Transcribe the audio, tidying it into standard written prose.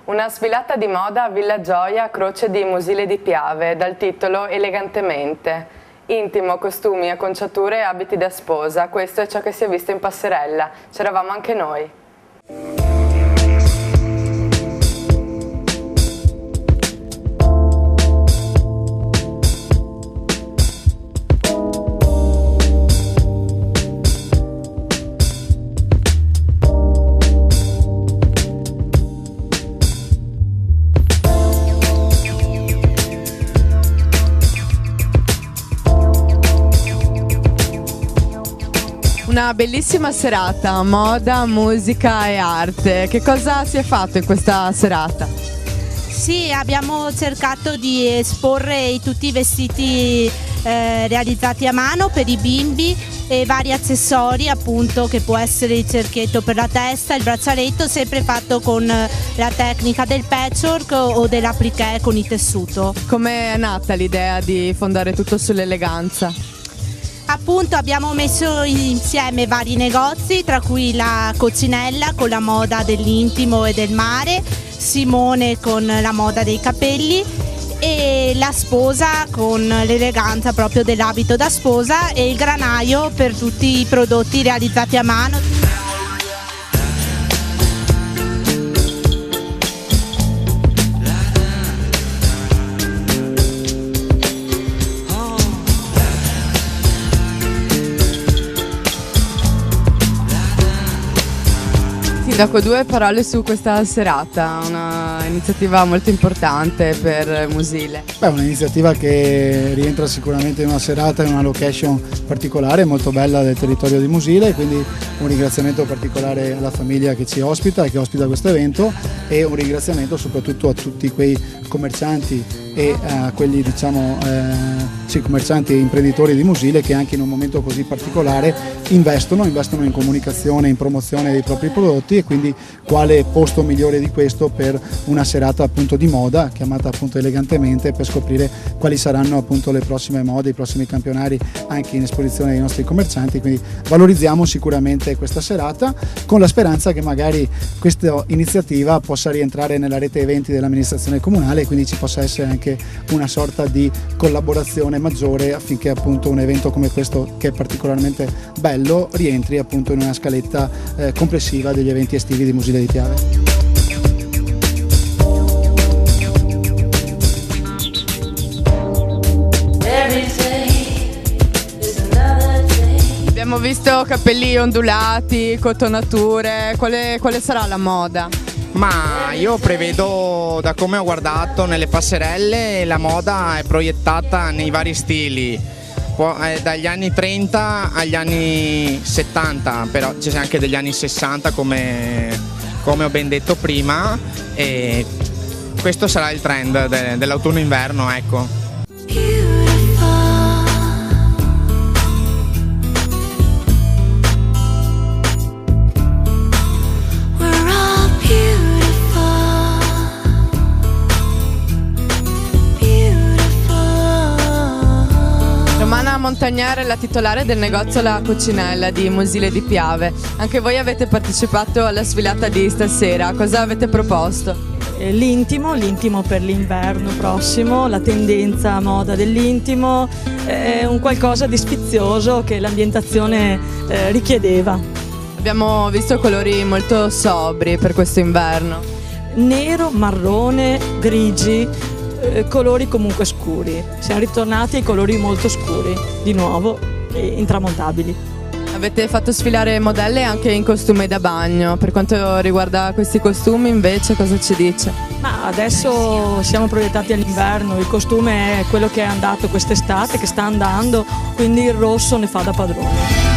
Una sfilata di moda a Villa Gioia a Croce di Musile di Piave, dal titolo Elegantemente. Intimo, costumi, acconciature e abiti da sposa, questo è ciò che si è visto in passerella. C'eravamo anche noi. Una bellissima serata, moda, musica e arte. Che cosa si è fatto in questa serata? Sì, abbiamo cercato di esporre tutti i vestiti realizzati a mano per i bimbi e vari accessori, appunto, che può essere il cerchietto per la testa, il braccialetto, sempre fatto con la tecnica del patchwork o dell'appliqué con il tessuto. Come è nata l'idea di fondare tutto sull'eleganza? Appunto abbiamo messo insieme vari negozi, tra cui la Coccinella con la moda dell'intimo e del mare, Simone con la moda dei capelli e la Sposa con l'eleganza proprio dell'abito da sposa e il Granaio per tutti i prodotti realizzati a mano. Sindaco, due parole su questa serata, una iniziativa molto importante per Musile. Un'iniziativa che rientra sicuramente in una serata, in una location particolare, molto bella del territorio di Musile, quindi un ringraziamento particolare alla famiglia che ci ospita e che ospita questo evento e un ringraziamento soprattutto a tutti quei commercianti e a quelli commercianti e imprenditori di Musile che anche in un momento così particolare investono in comunicazione, in promozione dei propri prodotti e quindi quale posto migliore di questo per una serata appunto di moda chiamata appunto Elegantemente per scoprire quali saranno appunto le prossime mode, i prossimi campionari anche in esposizione dei nostri commercianti, quindi valorizziamo sicuramente questa serata con la speranza che magari questa iniziativa possa rientrare nella rete eventi dell'amministrazione comunale e quindi ci possa essere anche una sorta di collaborazione maggiore affinché appunto un evento come questo che è particolarmente bello rientri appunto in una scaletta complessiva degli eventi estivi di Musile di Piave. Abbiamo visto capelli ondulati, cotonature, quale sarà la moda? Ma io prevedo, da come ho guardato nelle passerelle, la moda è proiettata nei vari stili, dagli anni 30 agli anni 70, però c'è anche degli anni 60 come ho ben detto prima e questo sarà il trend dell'autunno-inverno, ecco. Montagnare è la titolare del negozio La Coccinella di Musile di Piave. Anche voi avete partecipato alla sfilata di stasera, cosa avete proposto? L'intimo per l'inverno prossimo, la tendenza moda dell'intimo, è un qualcosa di sfizioso che l'ambientazione richiedeva. Abbiamo visto colori molto sobri per questo inverno. Nero, marrone, grigi, colori comunque scuri. Siamo ritornati ai colori molto scuri, di nuovo, intramontabili. Avete fatto sfilare modelle anche in costume da bagno. Per quanto riguarda questi costumi invece cosa ci dice? Ma adesso siamo proiettati all'inverno, il costume è quello che è andato quest'estate, che sta andando, quindi il rosso ne fa da padrone.